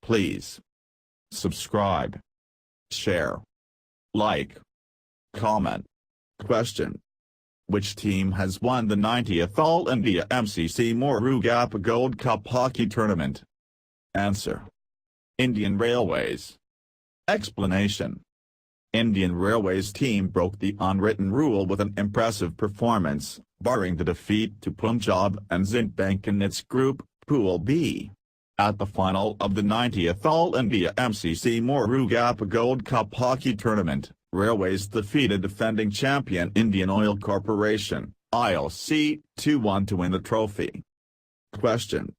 Please subscribe, share, like, comment. Question: which team has won the 90th All India MCC Morugappa Gold Cup Hockey Tournament? Answer: Indian Railways. Explanation: Indian Railways team broke the unwritten rule with an impressive performance, barring the defeat to Punjab and Zind Bank in its Group, Pool B. At the final of the 90th All India MCC Morugappa Gold Cup Hockey Tournament, Railways defeated defending champion Indian Oil Corporation, IOC, 2-1 to win the trophy. Question: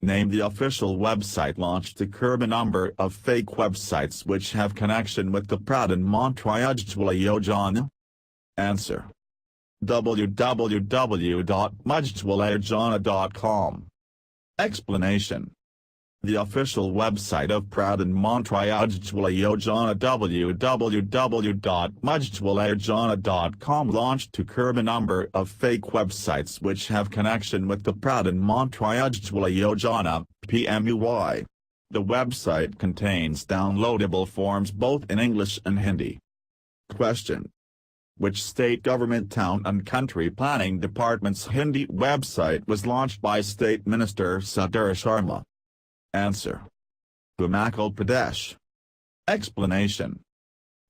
name the official website launched to curb a number of fake websites which have connection with the Pradhan Mantri Ujjwala Yojana. Answer: www.mujjwalayojana.com. Explanation: the official website of Pradhan Mantri Ujjwala Yojana www.mujjwalayojana.com launched to curb a number of fake websites which have connection with the Pradhan Mantri Ujjwala Yojana, PMUY. The website contains downloadable forms both in English and Hindi. Question: which state government town and country planning department's Hindi website was launched by State Minister Sudhir Sharma? Answer: Himachal Pradesh. Explanation: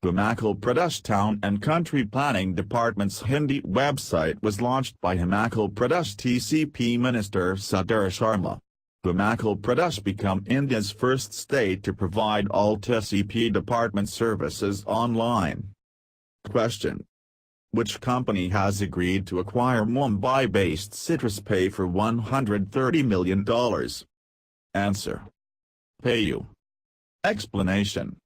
Himachal Pradesh Town and Country Planning Department's Hindi website was launched by Himachal Pradesh TCP Minister Sudhir Sharma. Himachal Pradesh became India's first state to provide all TCP department services online. Question: which company has agreed to acquire Mumbai-based CitrusPay for $130 million? Answer: PayU. Explanation: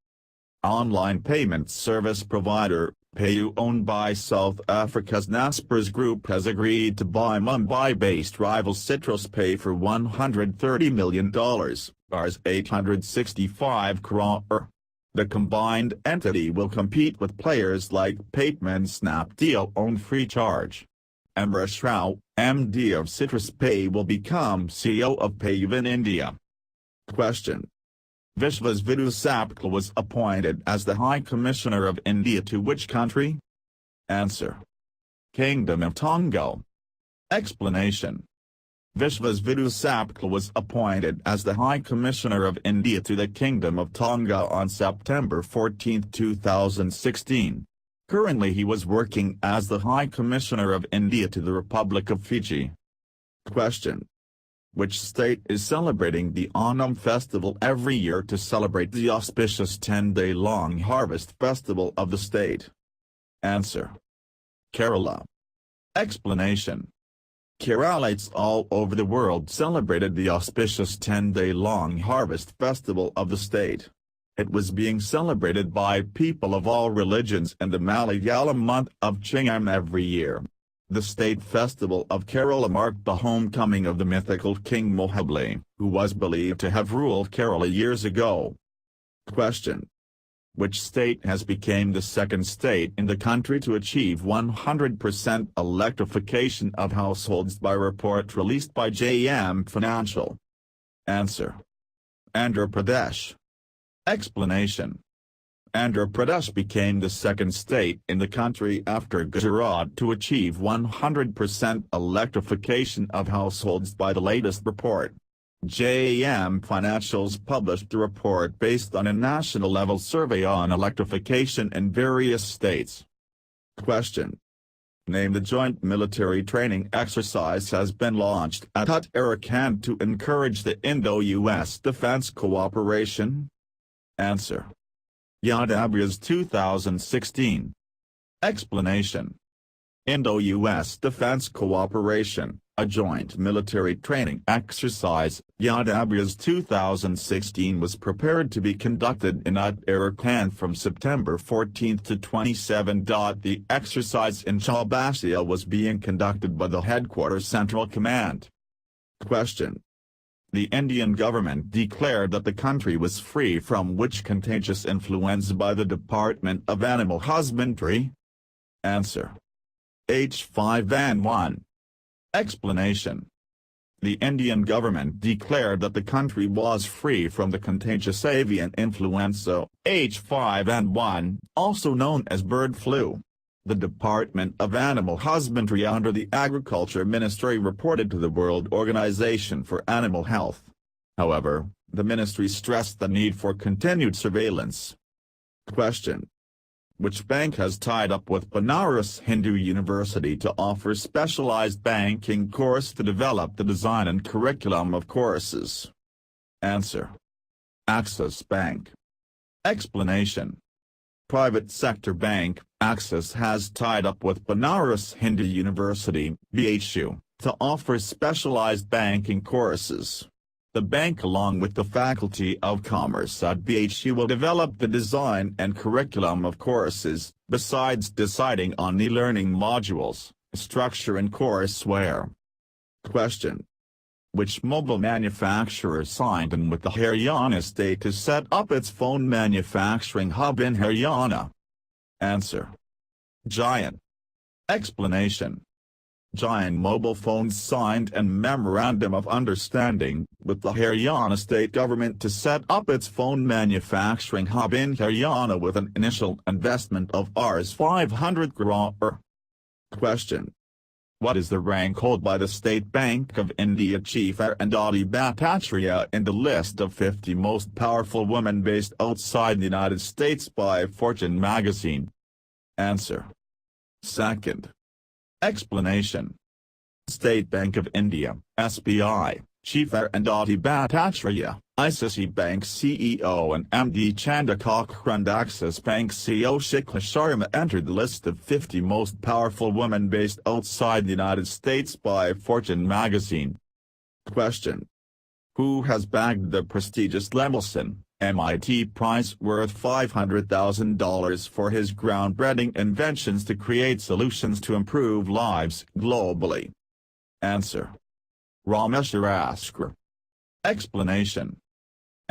online payment service provider, PayU owned by South Africa's Naspers Group has agreed to buy Mumbai-based rival CitrusPay for $130 million, Rs 865 crore. The combined entity will compete with players like Paytm Snapdeal owned FreeCharge. Amrish Rao, MD of CitrusPay, will become CEO of PayU in India. Question: Vishwas Vidhu Sapkal was appointed as the High Commissioner of India to which country? Answer: Kingdom of Tonga. Explanation: Vishwas Vidhu Sapkal was appointed as the High Commissioner of India to the Kingdom of Tonga on September 14, 2016. Currently he was working as the High Commissioner of India to the Republic of Fiji. Question: which state is celebrating the Onam festival every year to celebrate the auspicious 10-day-long harvest festival of the state? Answer: Kerala. Explanation: Keralites all over the world celebrated the auspicious 10-day-long harvest festival of the state. It was being celebrated by people of all religions in the Malayalam month of Chingam every year. The state festival of Kerala marked the homecoming of the mythical King Mohabali, who was believed to have ruled Kerala years ago. Question: which state has become the second state in the country to achieve 100% electrification of households by report released by JM Financial? Answer: Andhra Pradesh. Explanation: Andhra Pradesh became the second state in the country after Gujarat to achieve 100% electrification of households by the latest report. JM Financials published a report based on a national-level survey on electrification in various states. Question: name the joint military training exercise has been launched at Uttarakhand to encourage the Indo-US defense cooperation? Answer: Yadavya's 2016. Explanation: Indo-US Defense Cooperation, a joint military training exercise, Yadavya's 2016, was prepared to be conducted in Uttarakhand from September 14 to 27. The exercise in Chaubassia was being conducted by the Headquarters Central Command. Question: the Indian government declared that the country was free from which contagious influenza by the Department of Animal Husbandry? Answer: H5N1. Explanation: The Indian government declared that the country was free from the contagious avian influenza, H5N1, also known as bird flu. The Department of Animal Husbandry under the Agriculture Ministry reported to the World Organization for Animal Health. However, the ministry stressed the need for continued surveillance. Question: which bank has tied up with Banaras Hindu University to offer specialized banking course to develop the design and curriculum of courses? Answer: Axis Bank. Explanation: private sector bank, Axis has tied up with Banaras Hindu University, BHU, to offer specialized banking courses. The bank along with the Faculty of Commerce at BHU will develop the design and curriculum of courses, besides deciding on the learning modules, structure and courseware. Question: which mobile manufacturer signed in with the Haryana state to set up its phone manufacturing hub in Haryana? Answer: Giant. Explanation: Giant Mobile Phones signed a Memorandum of Understanding with the Haryana state government to set up its phone manufacturing hub in Haryana with an initial investment of Rs 500 crore. Question: what is the rank held by the State Bank of India Chief Arundhati Bhattacharya in the list of 50 most powerful women based outside the United States by Fortune magazine? Answer: second. Explanation: State Bank of India, SBI, Chief Arundhati Bhattacharya, ICICI Bank CEO and MD Chanda Cochrane, Axis Bank CEO Shikha Sharma entered the list of 50 most powerful women based outside the United States by Fortune magazine. Question: who has bagged the prestigious Lemelson, MIT prize worth $500,000 for his groundbreaking inventions to create solutions to improve lives globally? Answer: Ramesh Araskar. Explanation: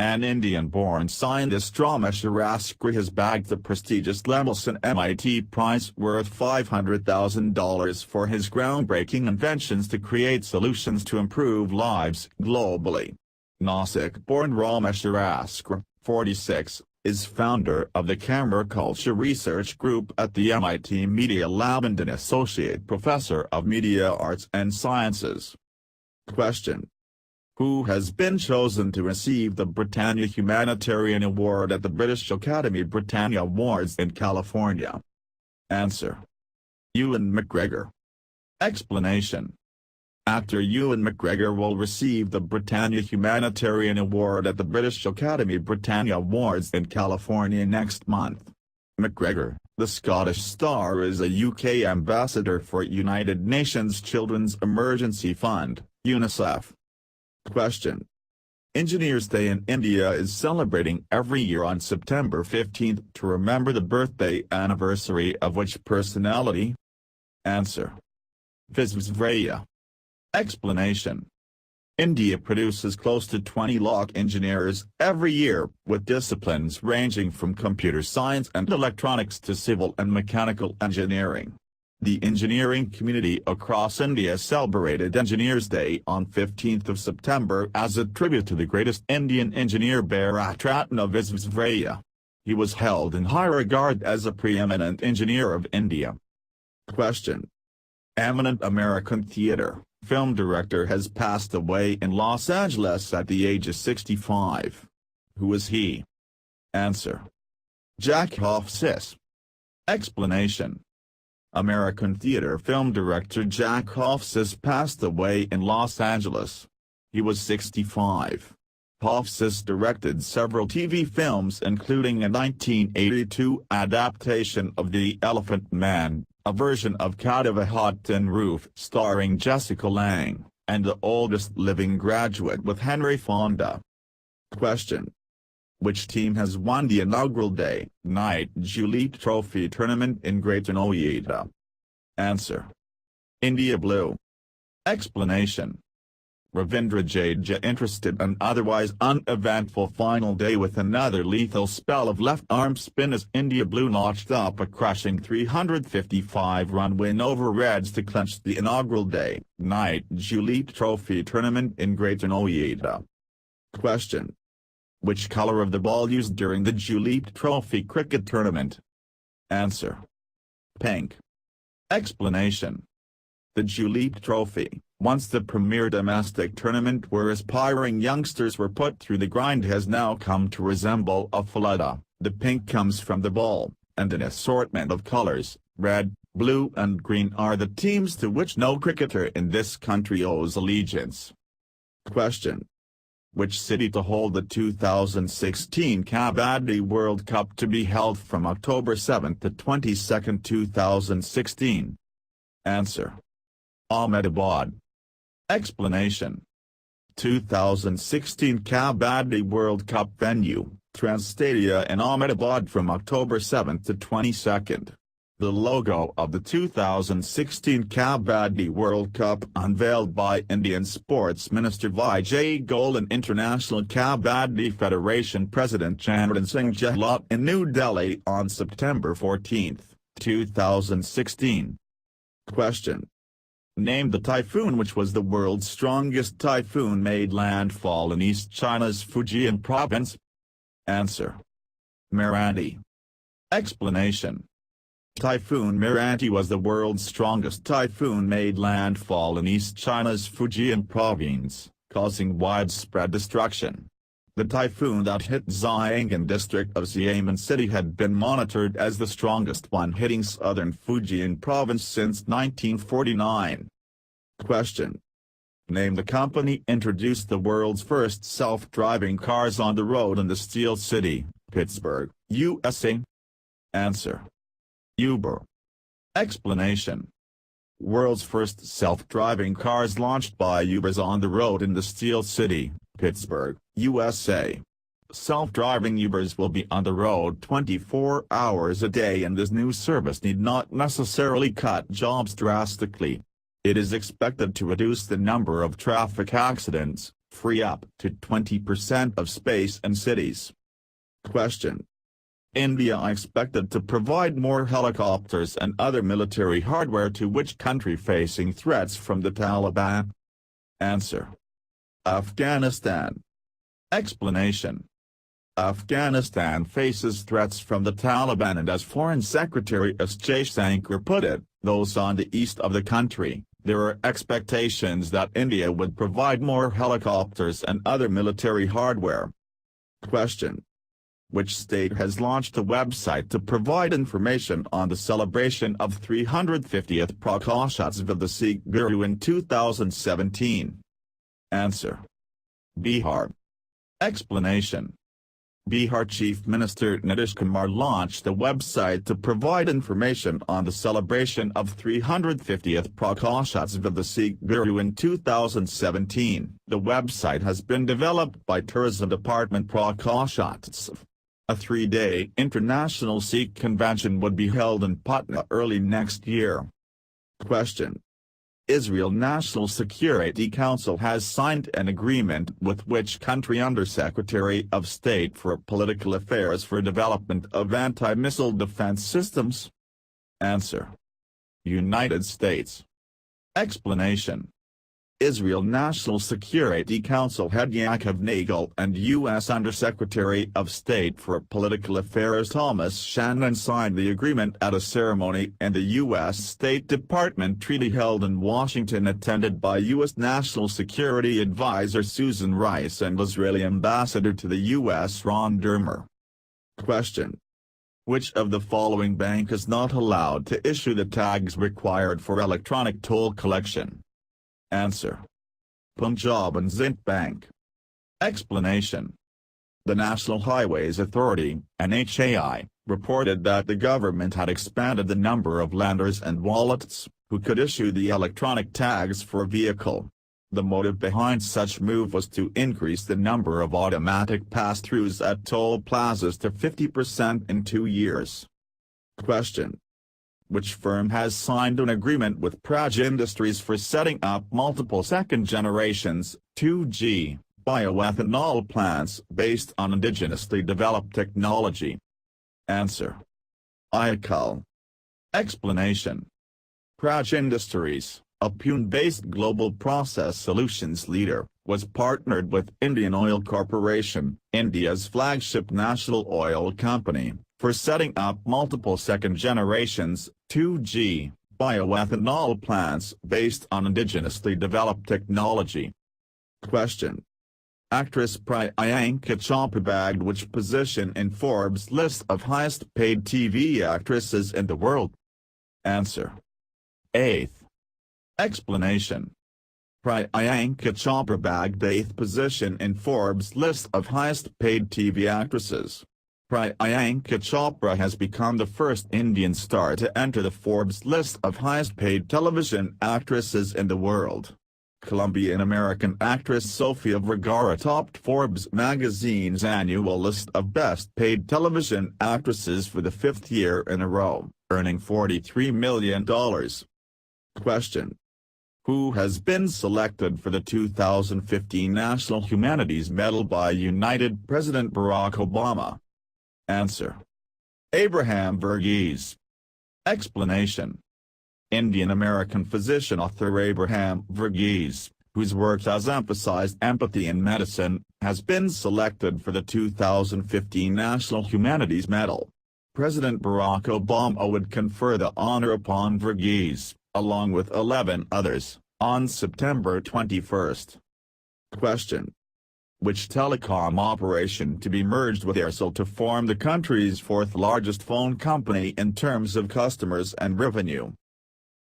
an Indian-born scientist, Ramesh Araskar, has bagged the prestigious Lemelson MIT prize worth $500,000 for his groundbreaking inventions to create solutions to improve lives globally. Nasik-born Ramesh Araskar, 46, is founder of the Camera Culture Research Group at the MIT Media Lab and an associate professor of media arts and sciences. Question: who has been chosen to receive the Britannia Humanitarian Award at the British Academy Britannia Awards in California? Answer: Ewan McGregor. Explanation: actor Ewan McGregor will receive the Britannia Humanitarian Award at the British Academy Britannia Awards in California next month. McGregor, the Scottish star, is a UK ambassador for United Nations Children's Emergency Fund, UNICEF. Question: Engineers Day in India is celebrating every year on September 15 to remember the birthday anniversary of which personality? Answer: Visvesvaraya. Explanation: India produces close to 20 lakh engineers every year, with disciplines ranging from computer science and electronics to civil and mechanical engineering. The engineering community across India celebrated Engineers Day on 15th of September as a tribute to the greatest Indian engineer Bharatratna Visvesvaraya. He was held in high regard as a preeminent engineer of India. Question: eminent American theater, film director has passed away in Los Angeles at the age of 65. Who is he? Answer: Jack Hoffsis. Explanation: American theater film director Jack Hoffsis passed away in Los Angeles. He was 65. Hoffsis directed several TV films including a 1982 adaptation of The Elephant Man, a version of Cat of a Hot Tin Roof starring Jessica Lange, and The Oldest Living Graduate with Henry Fonda. Question: which team has won the inaugural day-night Julie Trophy tournament in Greater Noida? Answer: India Blue. Explanation: Ravindra Jadeja interested an otherwise uneventful final day with another lethal spell of left-arm spin as India Blue notched up a crushing 355-run win over Reds to clinch the inaugural day-night Duleep Trophy tournament in Greater Noida. Question: which color of the ball used during the Duleep Trophy cricket tournament? Answer: pink. Explanation: the Duleep Trophy, once the premier domestic tournament where aspiring youngsters were put through the grind, has now come to resemble a Falluda. The pink comes from the ball, and an assortment of colors, red, blue and green, are the teams to which no cricketer in this country owes allegiance. Question: which city to hold the 2016 Kabaddi World Cup, to be held from October 7 to 22, 2016? Answer: Ahmedabad. Explanation: 2016 Kabaddi World Cup venue, Transstadia in Ahmedabad from October 7 to 22. The logo of the 2016 Kabaddi World Cup unveiled by Indian Sports Minister Vijay Goel and International Kabaddi Federation President Janardhan Singh Gehlot in New Delhi on September 14, 2016. Question: name the typhoon which was the world's strongest typhoon made landfall in East China's Fujian province. Answer: Meranti. Explanation: Typhoon Meranti was the world's strongest typhoon made landfall in East China's Fujian province, causing widespread destruction. The typhoon that hit Xiangan district of Xiamen City had been monitored as the strongest one hitting southern Fujian province since 1949. Question: name the company introduced the world's first self-driving cars on the road in the Steel City, Pittsburgh, USA. Answer: Uber. Explanation: world's first self-driving cars launched by Uber's on the road in the Steel City, Pittsburgh, USA. Self-driving Ubers will be on the road 24 hours a day, and this new service need not necessarily cut jobs drastically. It is expected to reduce the number of traffic accidents, free up to 20% of space in cities. Question: India expected to provide more helicopters and other military hardware to which country facing threats from the Taliban? Answer: Afghanistan. Explanation: Afghanistan faces threats from the Taliban, and as Foreign Secretary S. Jaishankar put it, those on the east of the country, there are expectations that India would provide more helicopters and other military hardware. Question: which state has launched a website to provide information on the celebration of 350th Prakashotsava of the Sikh Guru in 2017? Answer: Bihar. Explanation: Bihar Chief Minister Nitish Kumar launched a website to provide information on the celebration of 350th Prakashotsava of the Sikh Guru in 2017. The website has been developed by Tourism Department. Prakashotsava, a 3-day international Sikh convention, would be held in Patna early next year. Question: Israel National Security Council has signed an agreement with which country Under-Secretary of State for Political Affairs for Development of Anti-Missile Defense Systems? Answer: United States. Explanation: Israel National Security Council head Yaakov Nagel and U.S. Under-Secretary of State for Political Affairs Thomas Shannon signed the agreement at a ceremony in the U.S. State Department Treaty held in Washington, attended by U.S. National Security Advisor Susan Rice and Israeli Ambassador to the U.S. Ron Dermer. Question: which of the following bank is not allowed to issue the tags required for electronic toll collection? Answer: Punjab and Sind Bank. Explanation: the National Highways Authority, NHAI, reported that the government had expanded the number of lenders and wallets who could issue the electronic tags for a vehicle. The motive behind such move was to increase the number of automatic pass-throughs at toll plazas to 50% in 2 years. Question: Which firm has signed an agreement with Praj Industries for setting up multiple second-generations, 2G, bioethanol plants based on indigenously developed technology? Answer: IACUL. Explanation: Praj Industries, a Pune-based global process solutions leader, was partnered with Indian Oil Corporation, India's flagship national oil company, for setting up multiple second-generations, 2G, bioethanol plants based on indigenously developed technology. Question: Actress Priyanka Chopra bagged which position in Forbes' list of highest-paid TV actresses in the world? Answer: 8th. Explanation: Priyanka Chopra bagged 8th position in Forbes' list of highest-paid TV actresses. Priyanka Chopra has become the first Indian star to enter the Forbes list of highest-paid television actresses in the world. Colombian-American actress Sofia Vergara topped Forbes magazine's annual list of best-paid television actresses for the 5th year in a row, earning $43 million. Question: Who has been selected for the 2015 National Humanities Medal by United President Barack Obama? Answer: Abraham Verghese. Explanation: Indian-American physician author Abraham Verghese, whose work has emphasized empathy in medicine, has been selected for the 2015 National Humanities Medal. President Barack Obama would confer the honor upon Verghese, along with 11 others, on September 21. Question: Which telecom operation to be merged with Aircel to form the country's 4th largest phone company in terms of customers and revenue?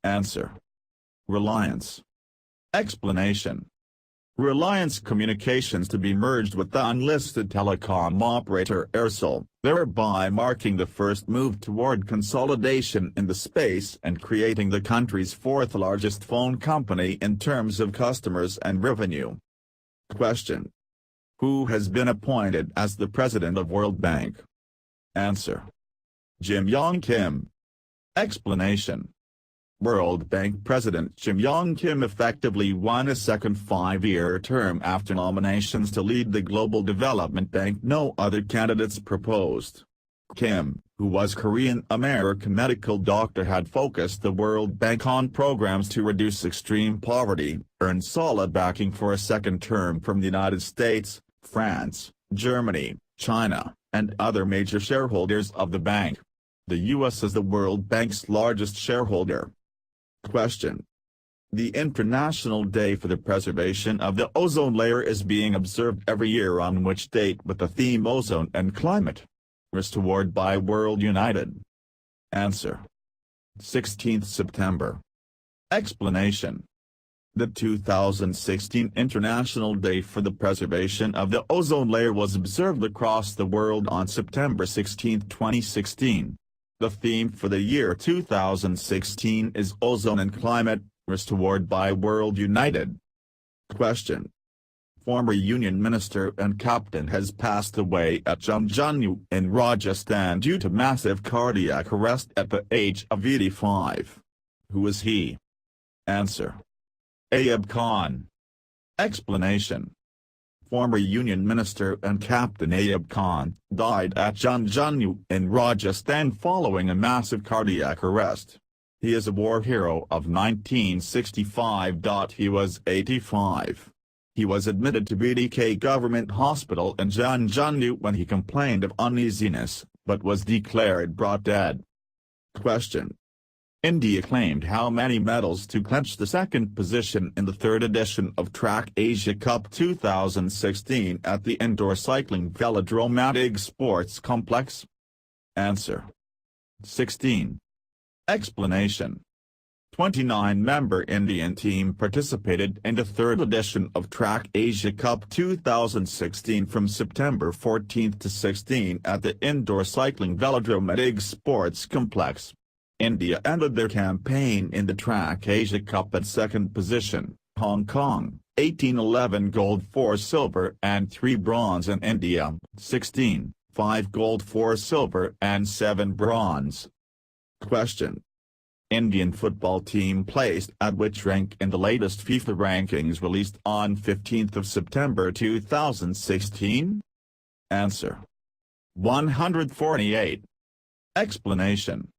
Answer: Reliance. Explanation: Reliance Communications to be merged with the unlisted telecom operator Aircel, thereby marking the first move toward consolidation in the space and creating the country's 4th largest phone company in terms of customers and revenue. Question: Who has been appointed as the president of World Bank? Answer: Jim Yong Kim. Explanation: World Bank President Jim Yong Kim effectively won a second 5-year term after nominations to lead the Global Development Bank no other candidates proposed. Kim, who was Korean-American medical doctor, had focused the World Bank on programs to reduce extreme poverty, earned solid backing for a second term from the United States, France, Germany, China, and other major shareholders of the bank. The U.S. is the World Bank's largest shareholder. Question: The International Day for the Preservation of the Ozone Layer is being observed every year on which date with the theme Ozone and Climate? Restored by World United. Answer: 16th September. Explanation: The 2016 International Day for the Preservation of the Ozone Layer was observed across the world on September 16, 2016. The theme for the year 2016 is Ozone and Climate, restored by World United. Question: Former Union Minister and Captain has passed away at Jhunjhunu in Rajasthan due to massive cardiac arrest at the age of 85. Who is he? Answer: Ayub Khan. Explanation: Former Union Minister and Captain Ayub Khan died at Jhunjhunu in Rajasthan following a massive cardiac arrest. He is a war hero of 1965. He was 85. He was admitted to BDK Government Hospital in Jhunjhunu when he complained of uneasiness, but was declared brought dead. Question: India claimed how many medals to clinch the second position in the 3rd edition of Track Asia Cup 2016 at the indoor cycling velodrome at IG Sports Complex? Answer: 16. Explanation: 29-member Indian team participated in the 3rd edition of Track Asia Cup 2016 from September 14 to 16 at the indoor cycling velodrome at IG Sports Complex. India ended their campaign in the Track Asia Cup at 2nd position, Hong Kong, 18-11 gold 4 silver and 3 bronze, and India, 16, 5 gold 4 silver and 7 bronze. Question: Indian football team placed at which rank in the latest FIFA rankings released on 15th of September 2016? Answer: 148. Explanation: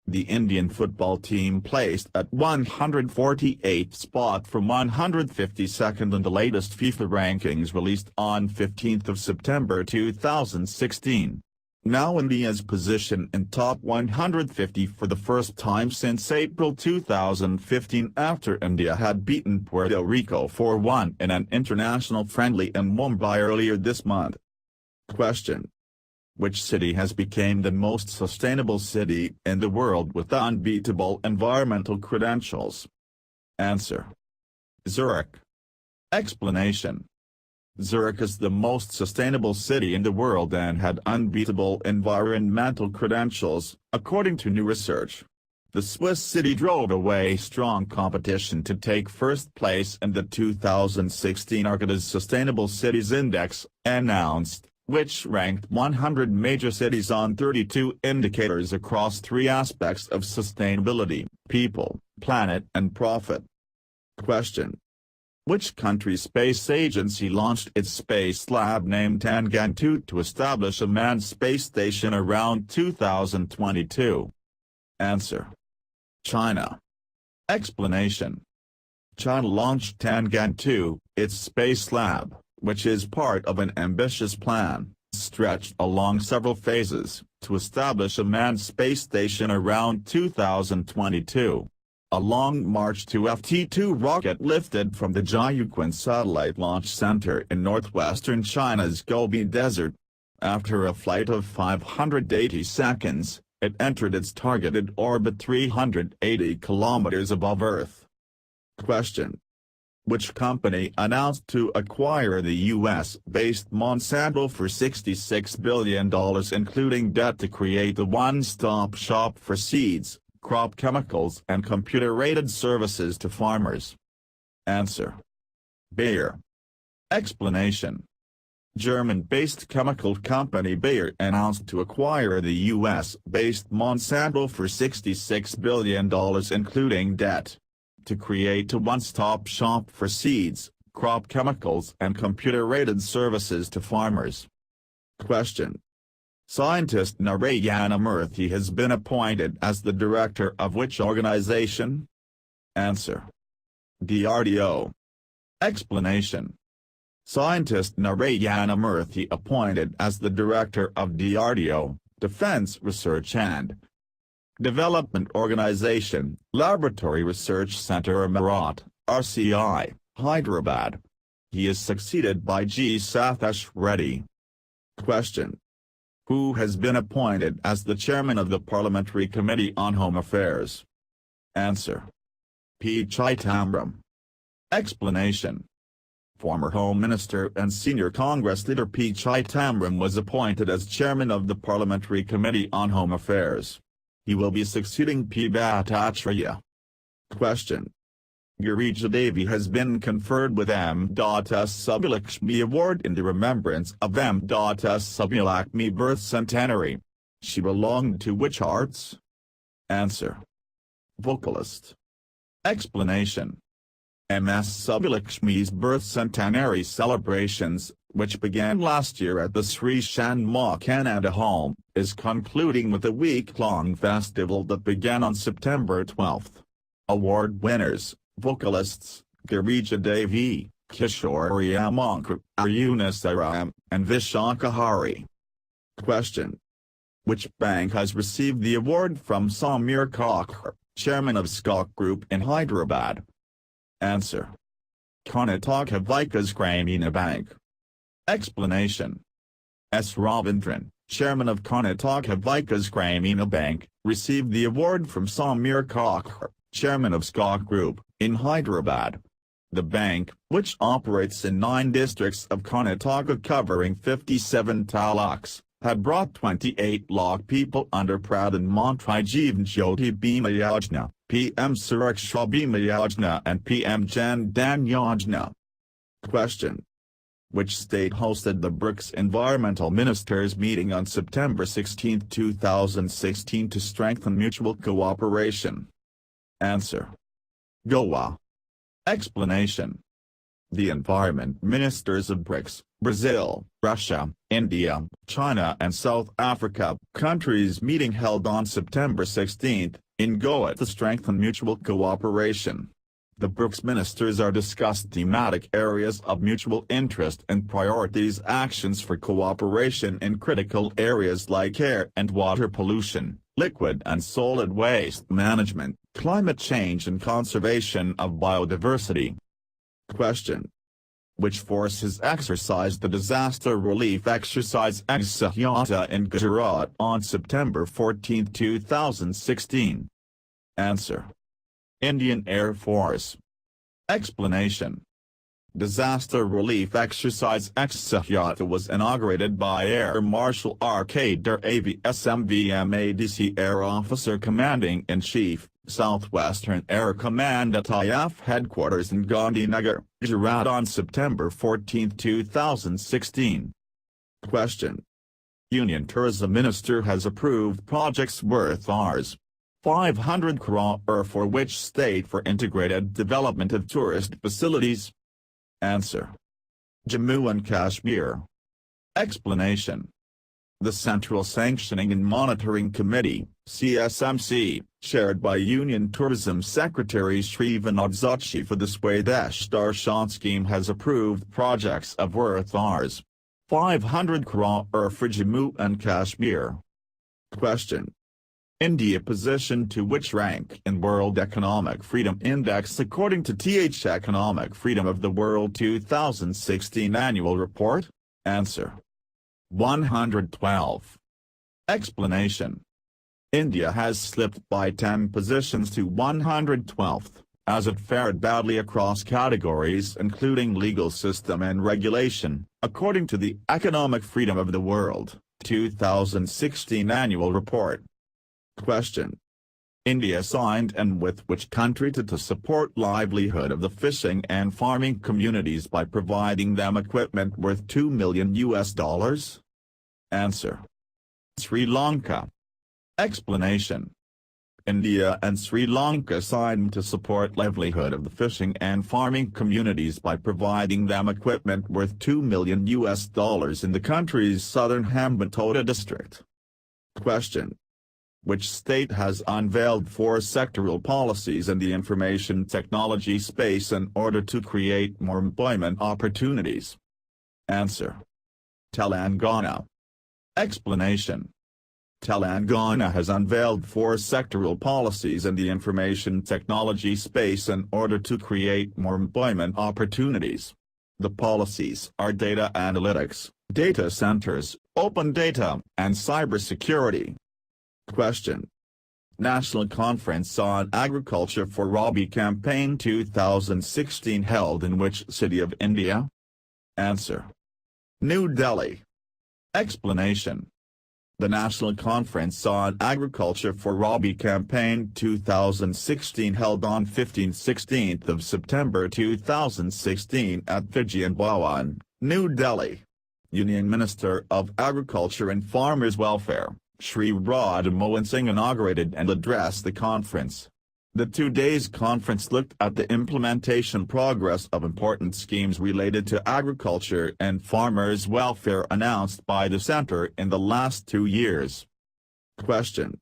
the Indian football team placed at 148th spot from 152nd in the latest FIFA rankings released on 15th of September 2016. Now India's position in top 150 for the first time since April 2015 after India had beaten Puerto Rico 4-1 in an international friendly in Mumbai earlier this month. Question: which city has become the most sustainable city in the world with unbeatable environmental credentials? Answer: Zurich. Explanation: Zurich is the most sustainable city in the world and had unbeatable environmental credentials, according to new research. The Swiss city drove away strong competition to take first place in the 2016 Arcadis Sustainable Cities Index, announced, which ranked 100 major cities on 32 indicators across three aspects of sustainability: people, planet and profit. Question: which country's space agency launched its space lab named Tiangан-2 to establish a manned space station around 2022? Answer: China. Explanation: China launched Tiangан-2, its space lab, which is part of an ambitious plan, stretched along several phases, to establish a manned space station around 2022. A Long March 2 FT-2 rocket lifted from the Jiuquan Satellite Launch Center in northwestern China's Gobi Desert. After a flight of 580 seconds, it entered its targeted orbit 380 kilometers above Earth. Question: which company announced to acquire the U.S.-based Monsanto for $66 billion including debt to create a one-stop shop for seeds, crop chemicals and computer-aided services to farmers? Answer: Bayer. Explanation: German-based chemical company Bayer announced to acquire the U.S.-based Monsanto for $66 billion including debt, to create a one-stop shop for seeds, crop chemicals and computer-aided services to farmers. Question: scientist Narayana Murthy has been appointed as the director of which organization? Answer: DRDO. Explanation: scientist Narayana Murthy appointed as the director of DRDO, Defense Research and Development Organization, Laboratory Research Center Emirat, RCI, Hyderabad. He is succeeded by G. Sathish Reddy. Question: who has been appointed as the chairman of the Parliamentary Committee on Home Affairs? Answer: P. Chitambram. Explanation: former Home Minister and senior Congress leader P. Chitambram was appointed as chairman of the Parliamentary Committee on Home Affairs. He will be succeeding P. Bhattacharya. Question: Girija Devi has been conferred with M. S. Subbulakshmi Award in the remembrance of M. S. Subbulakshmi birth centenary. She belonged to which arts? Answer: vocalist. Explanation: M.S. Subbulakshmi's birth centenary celebrations, which began last year at the Sri Shanmukananda Home, is concluding with a week-long festival that began on September 12. Award winners, vocalists, Girija Devi, Kishore Amankar, Arunasaram, and Vishakahari. Question: which bank has received the award from Samir Kakkar, chairman of Skok Group in Hyderabad? Answer: Karnataka Vikas Gramina Bank. Explanation: S. Ravindran, chairman of Karnataka Vikas Gramina Bank, received the award from Samir Kakkar, chairman of Skok Group, in Hyderabad. The bank, which operates in 9 districts of Karnataka covering 57 taluks, had brought 28 lakh people under Pradhan Mantri Jeevan Jyoti Bima Yojana, PM Suraksha Bima Yojana and PM Jan Dhan Yojana. Question: which state hosted the BRICS Environmental Ministers meeting on September 16, 2016 to strengthen mutual cooperation? Answer. Goa. Explanation. The environment ministers of BRICS, Brazil, Russia, India, China and South Africa countries meeting held on September 16, in Goa to strengthen mutual cooperation. The BRICS ministers are discussed thematic areas of mutual interest and priorities actions for cooperation in critical areas like air and water pollution, liquid and solid waste management, climate change and conservation of biodiversity. Question. Which force has exercised the disaster relief exercise Miscellaneous in Gujarat on September 14, 2016? Answer. Indian Air Force. Explanation. Disaster relief exercise Miscellaneous was inaugurated by Air Marshal R.K. AVSMVMADC Air Officer Commanding-in-Chief, Southwestern Air Command at IAF Headquarters in Gandhinagar, Gujarat on September 14, 2016. Question. Union Tourism Minister has approved projects worth Rs. 500 crore for which state for integrated development of tourist facilities? Answer. Jammu and Kashmir. Explanation. The Central Sanctioning and Monitoring Committee, CSMC, chaired by Union Tourism Secretary Shri Vinod Joshi for the Swadesh Darshan scheme has approved projects of worth Rs. 500 crore for Jammu and Kashmir. Question. India positioned to which rank in World Economic Freedom Index according to TH Economic Freedom of the World 2016 Annual Report? Answer. 112. Explanation. India has slipped by 10 positions to 112th, as it fared badly across categories including legal system and regulation, according to the Economic Freedom of the World 2016 Annual Report. Question. India signed and with which country to support livelihood of the fishing and farming communities by providing them equipment worth $2 million? Answer. Sri Lanka. Explanation. India and Sri Lanka signed to support livelihood of the fishing and farming communities by providing them equipment worth $2 million in the country's southern Hambantota district. Question. Which state has unveiled 4 sectoral policies in the information technology space in order to create more employment opportunities? Answer. Telangana. Explanation. Telangana has unveiled 4 sectoral policies in the information technology space in order to create more employment opportunities. The policies are data analytics, data centers, open data, and cybersecurity. Question. National Conference on Agriculture for Rabi Campaign 2016 held in which city of India? Answer. New Delhi. Explanation. The National Conference on Agriculture for Rabi Campaign 2016 held on 15-16 of September 2016 at Vijayan Bhawan, New Delhi. Union Minister of Agriculture and Farmers Welfare, Shri Radha Mohan Singh inaugurated and addressed the conference. The 2 days conference looked at the implementation progress of important schemes related to agriculture and farmers' welfare announced by the centre in the last 2 years. Question.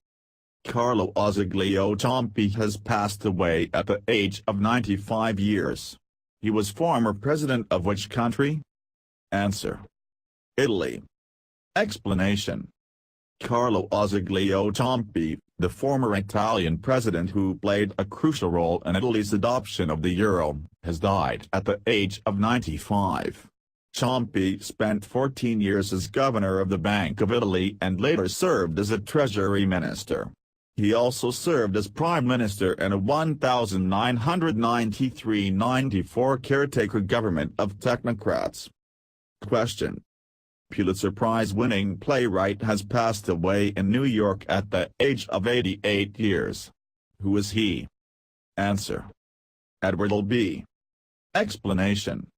Carlo Azeglio Ciampi has passed away at the age of 95 years. He was former president of which country? Answer. Italy. Explanation. Carlo Azeglio Ciampi, the former Italian president who played a crucial role in Italy's adoption of the euro, has died at the age of 95. Ciampi spent 14 years as governor of the Bank of Italy and later served as a treasury minister. He also served as prime minister in a 1993-94 caretaker government of technocrats. Question. Pulitzer Prize-winning playwright has passed away in New York at the age of 88 years. Who is he? Answer. Edward Albee. Explanation.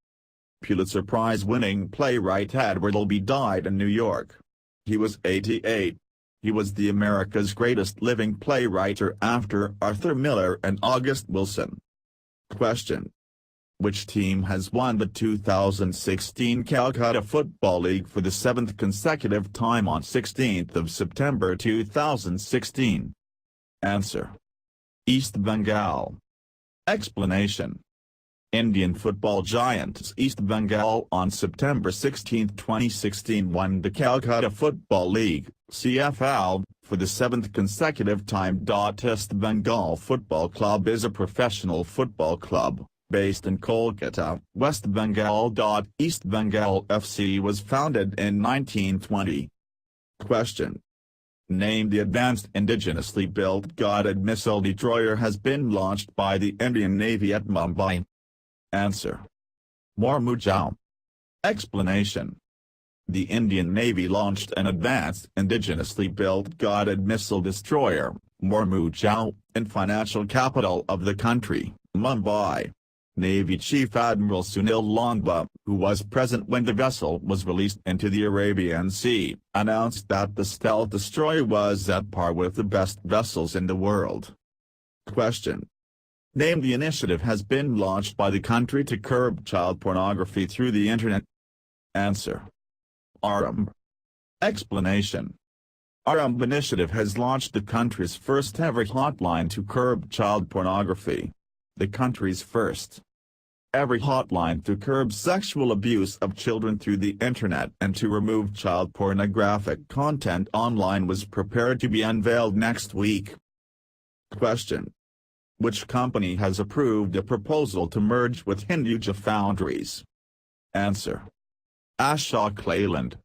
Pulitzer Prize-winning playwright Edward Albee died in New York. He was 88. He was the America's greatest living playwright after Arthur Miller and August Wilson. Question: which team has won the 2016 Calcutta Football League for the 7th consecutive time on 16th of September 2016? Answer: East Bengal. Explanation: Indian football giants East Bengal on September 16, 2016 won the Calcutta Football League, CFL, for the 7th consecutive time. East Bengal Football Club is a professional football club, based in Kolkata, West Bengal. East Bengal FC was founded in 1920. Question: name the advanced indigenously built guided missile destroyer has been launched by the Indian Navy at Mumbai. Answer: Mormugao. Explanation: the Indian Navy launched an advanced indigenously built guided missile destroyer, Mormugao, in financial capital of the country, Mumbai. Navy Chief Admiral Sunil Longba, who was present when the vessel was released into the Arabian Sea, announced that the stealth destroyer was at par with the best vessels in the world. Question: name the initiative has been launched by the country to curb child pornography through the Internet. Answer: ARAMB. Explanation: ARAMB initiative has launched the country's first ever hotline to curb child pornography. The country's first ever hotline to curb sexual abuse of children through the Internet and to remove child pornographic content online was prepared to be unveiled next week. Question: which company has approved a proposal to merge with Hinduja Foundries? Answer: Ashok Leyland.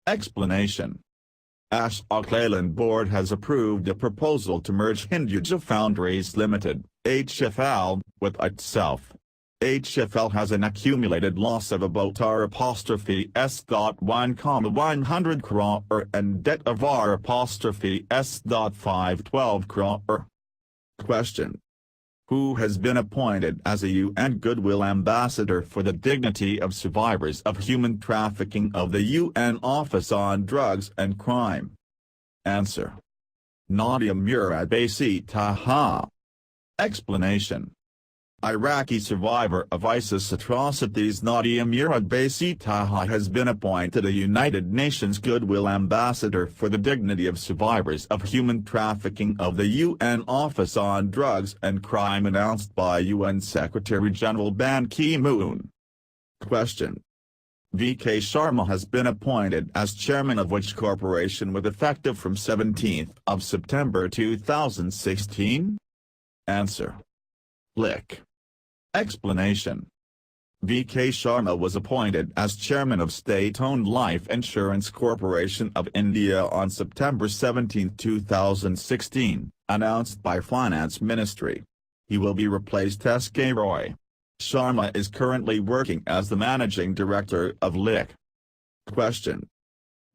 Explanation: Ashok Leyland Board has approved a proposal to merge Hinduja Foundries Limited, HFL, with itself. HFL has an accumulated loss of about R$S.1,100 crore and debt of R$S.512 crore. Question: who has been appointed as a UN Goodwill Ambassador for the Dignity of Survivors of Human Trafficking of the UN Office on Drugs and Crime? Answer: Nadia Murad-Basit Taha. Explanation: Iraqi survivor of ISIS atrocities Nadia Murad-Basit Taha has been appointed a United Nations Goodwill Ambassador for the Dignity of Survivors of Human Trafficking of the UN Office on Drugs and Crime, announced by UN Secretary-General Ban Ki-moon. Question: V.K. Sharma has been appointed as chairman of which corporation with effective from 17th of September 2016? Answer: LIC. Explanation: V.K. Sharma was appointed as chairman of State-Owned Life Insurance Corporation of India on September 17, 2016, announced by Finance Ministry. He will be replaced S.K. Roy. Sharma is currently working as the managing director of LIC. Question: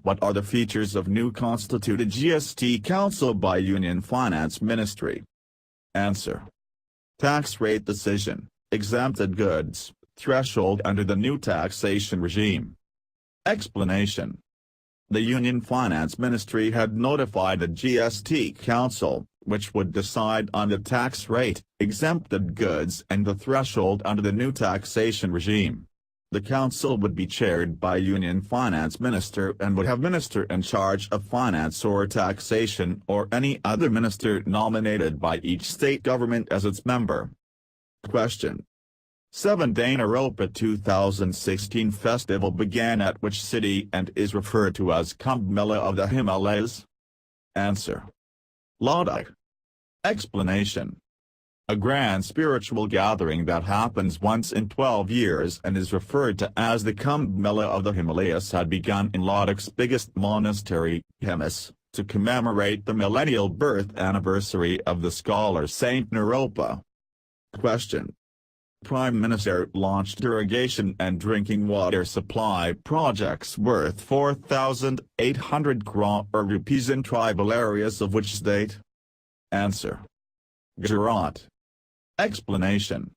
what are the features of new constituted GST Council by Union Finance Ministry? Answer: tax rate decision, exempted goods, threshold under the new taxation regime. Explanation: the Union Finance Ministry had notified the GST Council, which would decide on the tax rate, exempted goods and the threshold under the new taxation regime. The council would be chaired by Union Finance Minister and would have minister in charge of finance or taxation or any other minister nominated by each state government as its member. Question: 7-day Naropa 2016 festival began at which city and is referred to as Kumbh Mela of the Himalayas? Answer: Ladakh. Explanation: a grand spiritual gathering that happens once in 12 years and is referred to as the Kumbh Mela of the Himalayas had begun in Ladakh's biggest monastery, Himas, to commemorate the millennial birth anniversary of the scholar Saint Naropa. Question: Prime Minister launched irrigation and drinking water supply projects worth 4,800 crore rupees in tribal areas of which state? Answer: Gujarat. Explanation: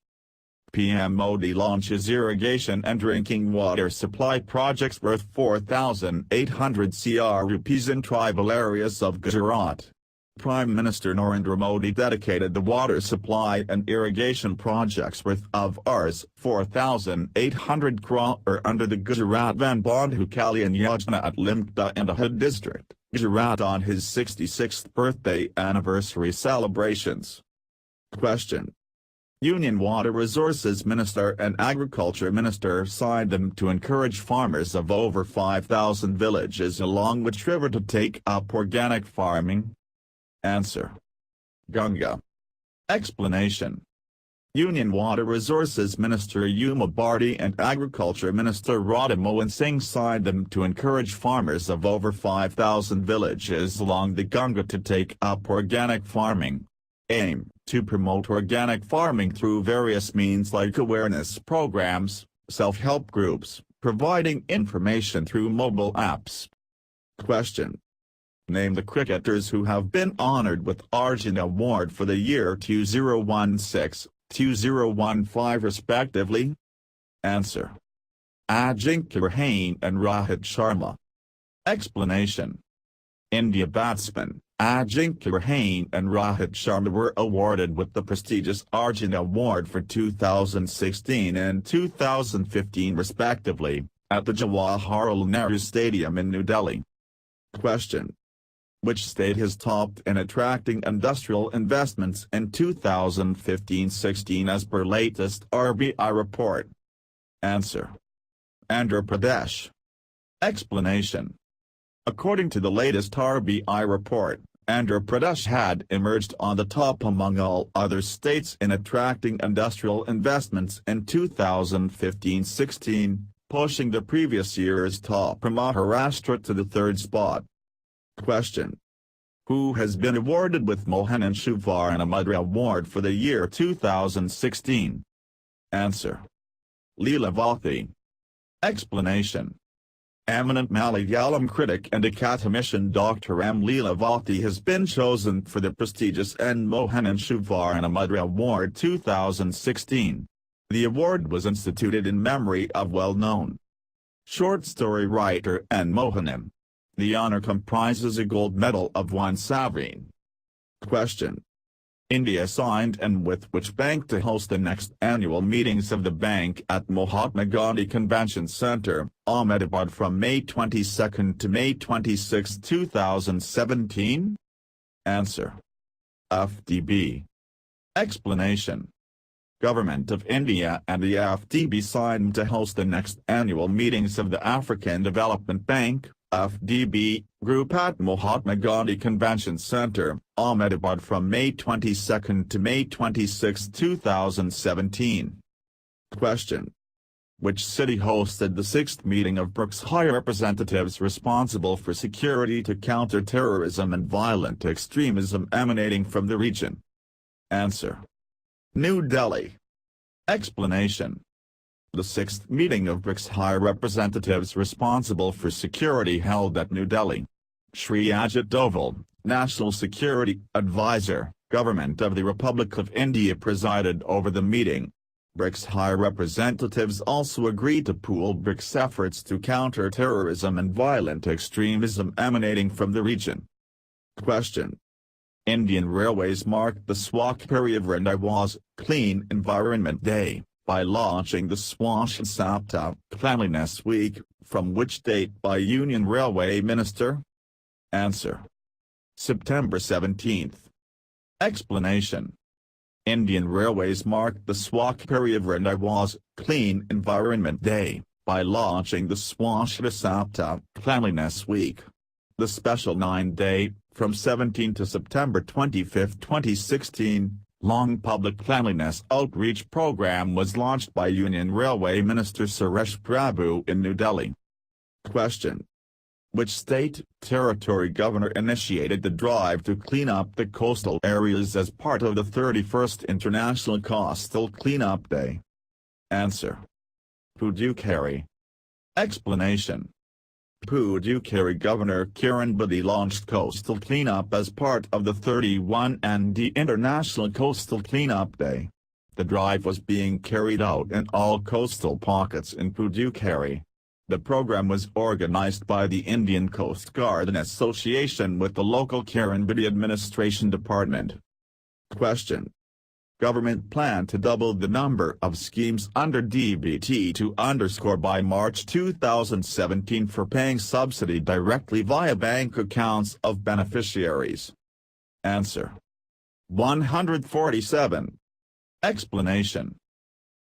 PM Modi launches irrigation and drinking water supply projects worth 4,800 crore rupees in tribal areas of Gujarat. Prime Minister Narendra Modi dedicated the water supply and irrigation projects worth of Rs 4,800 crore under the Gujarat Bandhu Kalyan Yojana at Limca and Ahad district, Gujarat on his 66th birthday anniversary celebrations. Question. Union Water Resources Minister and Agriculture Minister signed them to encourage farmers of over 5,000 villages along which river to take up organic farming. Answer. Ganga. Explanation. Union Water Resources Minister Uma Bharti and Agriculture Minister Radha Mohan Singh signed them to encourage farmers of over 5,000 villages along the Ganga to take up organic farming. Aim, to promote organic farming through various means like awareness programs, self-help groups, providing information through mobile apps. Question. Name the cricketers who have been honored with Arjun Award for the year 2016, 2015 respectively. Answer. Ajinkya Rahane and Rohit Sharma. Explanation. India batsmen Ajinkya Rahane and Rohit Sharma were awarded with the prestigious Arjun Award for 2016 and 2015 respectively, at the Jawaharlal Nehru Stadium in New Delhi. Question. Which state has topped in attracting industrial investments in 2015-16 as per latest RBI report? Answer. Andhra Pradesh. Explanation. According to the latest RBI report, Andhra Pradesh had emerged on the top among all other states in attracting industrial investments in 2015-16, pushing the previous year's top Maharashtra to the third spot. Question. Who has been awarded with Mohan and Suvarna Mudra Award for the year 2016? Answer. Leelavati. Explanation. Eminent Malayalam critic and academician Dr. M. Leelavati has been chosen for the prestigious N. Mohan and Suvarna Mudra Award 2016. The award was instituted in memory of well-known short story writer N. Mohan. The honor comprises a gold medal of 1 sovereign. Question. India signed and with which bank to host the next annual meetings of the bank at Mahatma Gandhi Convention Centre, Ahmedabad from May 22 to May 26, 2017? Answer. FDB. Explanation. Government of India and the FDB signed to host the next annual meetings of the African Development Bank, FDB, group at Mahatma Gandhi Convention Centre, Ahmedabad from May 22 to May 26, 2017. Question. Which city hosted the 6th meeting of BRICS High Representatives responsible for security to counter terrorism and violent extremism emanating from the region? Answer. New Delhi. Explanation. The 6th meeting of BRICS High Representatives responsible for security held at New Delhi. Shri Ajit Doval, National Security Advisor, Government of the Republic of India presided over the meeting. BRICS High Representatives also agreed to pool BRICS efforts to counter terrorism and violent extremism emanating from the region. Question. Indian Railways marked the Swachh Parivarna Clean Environment Day by launching the Swachh Saptah Cleanliness Week, from which date by Union Railway Minister? Answer. September 17. Explanation. Indian Railways marked the Swachh Parivarna Clean Environment Day by launching the Swachh Saptah Cleanliness Week. The special 9-day, from 17 to September 25, 2016, long public cleanliness outreach program was launched by Union Railway Minister Suresh Prabhu in New Delhi. Question. Which state, territory governor initiated the drive to clean up the coastal areas as part of the 31st International Coastal Cleanup Day? Answer. Puducherry. Explanation. Puducherry Governor Kiran Bedi launched coastal cleanup as part of the 31st International Coastal Cleanup Day. The drive was being carried out in all coastal pockets in Puducherry. The program was organized by the Indian Coast Guard in association with the local Kiranbidi Administration Department. Question. Government plan to double the number of schemes under DBT to by March 2017 for paying subsidy directly via bank accounts of beneficiaries. Answer. 147. Explanation.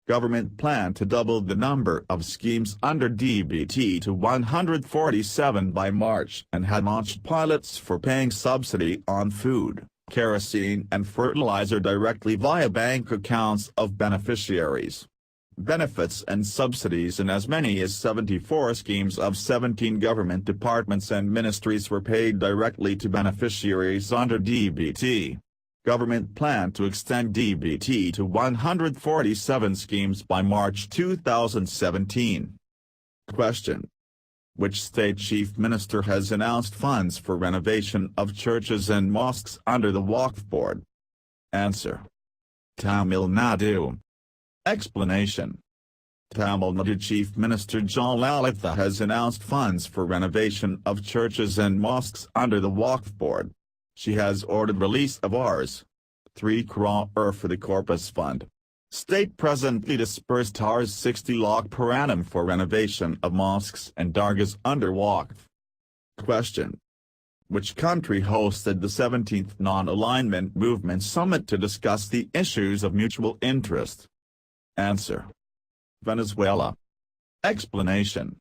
Government plan to double the number of schemes under DBT to 147 by March and had launched pilots for paying subsidy on food, kerosene and fertilizer directly via bank accounts of beneficiaries. Benefits and subsidies in as many as 74 schemes of 17 government departments and ministries were paid directly to beneficiaries under DBT. Government plan to extend DBT to 147 schemes by March 2017. Question. Which state chief minister has announced funds for renovation of churches and mosques under the Waqf Board? Answer. Tamil Nadu. Explanation. Tamil Nadu Chief Minister Jayalalitha has announced funds for renovation of churches and mosques under the Waqf Board. She has ordered release of Rs. 3 crore for the Corpus Fund. State presently dispersed Rs 60 lakh per annum for renovation of mosques and dargahs under Waqf. Question. Which country hosted the 17th Non-Alignment Movement Summit to discuss the issues of mutual interest? Answer. Venezuela. Explanation.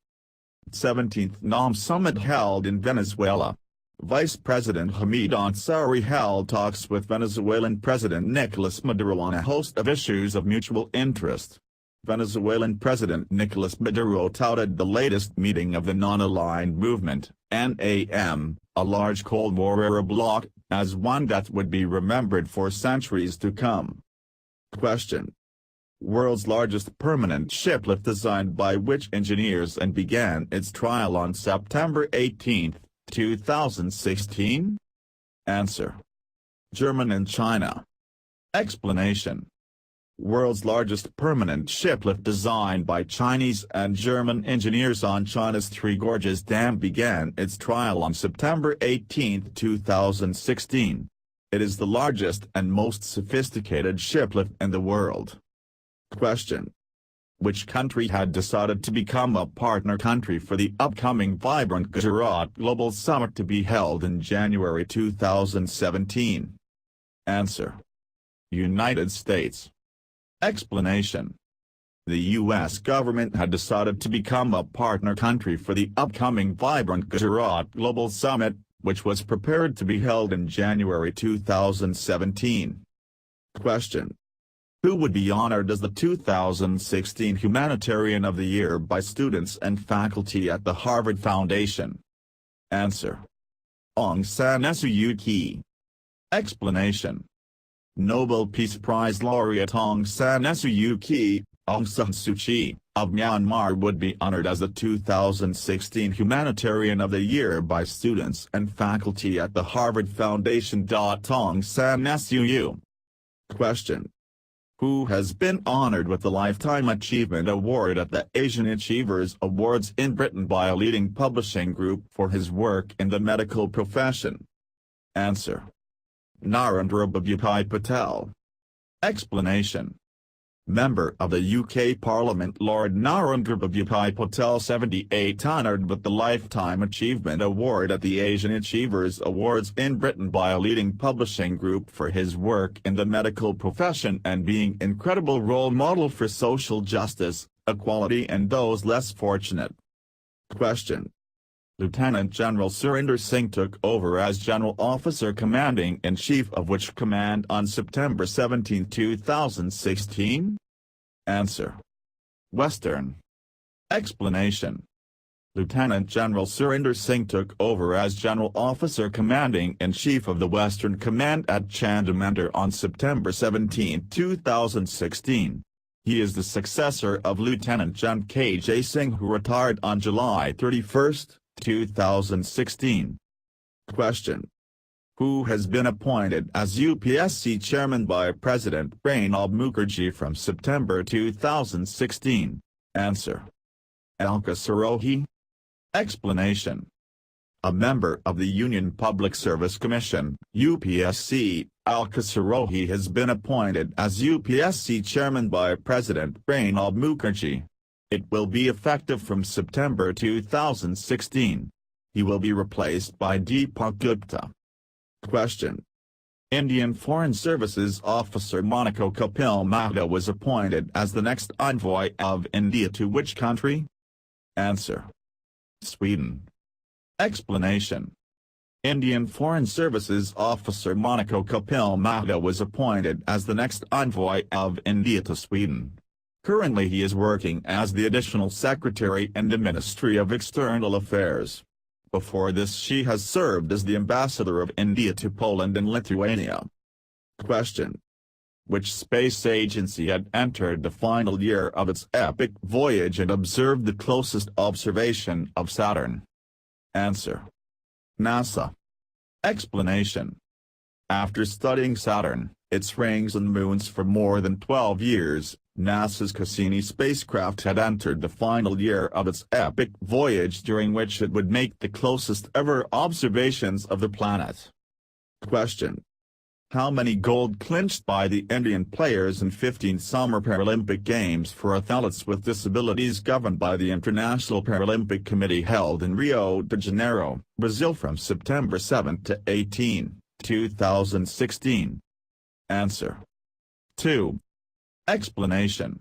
17th NAM Summit held in Venezuela. Vice President Hamid Ansari held talks with Venezuelan President Nicolas Maduro on a host of issues of mutual interest. Venezuelan President Nicolas Maduro touted the latest meeting of the Non-Aligned Movement, NAM, a large Cold War era bloc, as one that would be remembered for centuries to come. Question. World's largest permanent shiplift designed by which engineers and began its trial on September 18, 2016? Answer. German and China. Explanation. World's largest permanent shiplift designed by Chinese and German engineers on China's Three Gorges Dam began its trial on September 18, 2016. It is the largest and most sophisticated shiplift in the world. Question. Which country had decided to become a partner country for the upcoming Vibrant Gujarat Global Summit to be held in January 2017? Answer. United States. Explanation. The U.S. government had decided to become a partner country for the upcoming Vibrant Gujarat Global Summit, which was prepared to be held in January 2017. Question. Who would be honored as the 2016 Humanitarian of the Year by students and faculty at the Harvard Foundation? Answer. Aung San Suu Kyi. Explanation. Nobel Peace Prize laureate Aung San Suu Kyi, Aung San Suu Kyi, of Myanmar would be honored as the 2016 Humanitarian of the Year by students and faculty at the Harvard Foundation. Aung San Suu. Question. Who has been honored with the Lifetime Achievement Award at the Asian Achievers Awards in Britain by a leading publishing group for his work in the medical profession? Answer. Narendra Bhabhai Patel. Explanation. Member of the UK Parliament Lord Narendra Bhabhai Patel 78 honored with the Lifetime Achievement Award at the Asian Achievers Awards in Britain by a leading publishing group for his work in the medical profession and being incredible role model for social justice, equality and those less fortunate. Question. Lieutenant General Surinder Singh took over as General Officer Commanding-in-Chief of which command on September 17, 2016? Answer. Western. Explanation. Lieutenant General Surinder Singh took over as General Officer Commanding-in-Chief of the Western Command at Chandimandir on September 17, 2016. He is the successor of Lieutenant General K.J. Singh who retired on July 31, 2016. Question. who has been appointed as UPSC chairman by President Pranab Mukherjee from September 2016? Answer: Alka Sarohi. Explanation: a member of the Union Public Service Commission (UPSC), Alka Sarohi has been appointed as UPSC chairman by President Pranab Mukherjee. It will be effective from September 2016. He will be replaced by Deepak Gupta. Question: Indian Foreign Services Officer Monaco Kapil Mahda was appointed as the next envoy of India to which country? Answer: Sweden. Explanation: Indian Foreign Services Officer Monaco Kapil Mahda was appointed as the next envoy of India to Sweden. Currently he is working as the Additional Secretary in the Ministry of External Affairs. Before this she has served as the Ambassador of India to Poland and Lithuania. Question: which space agency had entered the final year of its epic voyage and observed the closest observation of Saturn? Answer: NASA. Explanation: after studying Saturn, its rings and moons for more than 12 years, NASA's Cassini spacecraft had entered the final year of its epic voyage, during which it would make the closest ever observations of the planet. Question: how many gold clinched by the Indian players in 15 Summer Paralympic Games for athletes with disabilities governed by the International Paralympic Committee held in Rio de Janeiro, Brazil from September 7 to 18, 2016? Answer: 2. Explanation: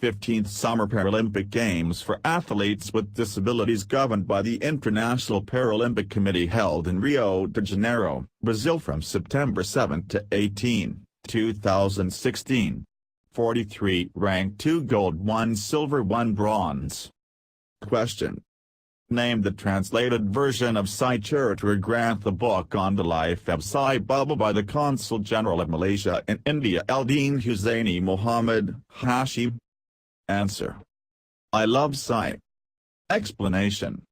15th Summer Paralympic Games for athletes with disabilities governed by the International Paralympic Committee held in Rio de Janeiro, Brazil from September 7 to 18, 2016. 43 ranked 2 gold 1 silver 1 bronze. Question: name the translated version of Sai Charitra Granth, the book on the life of Sai Baba by the Consul General of Malaysia in India Eldeen Hussaini Muhammad Hashim. Answer: I love Sai. Explanation: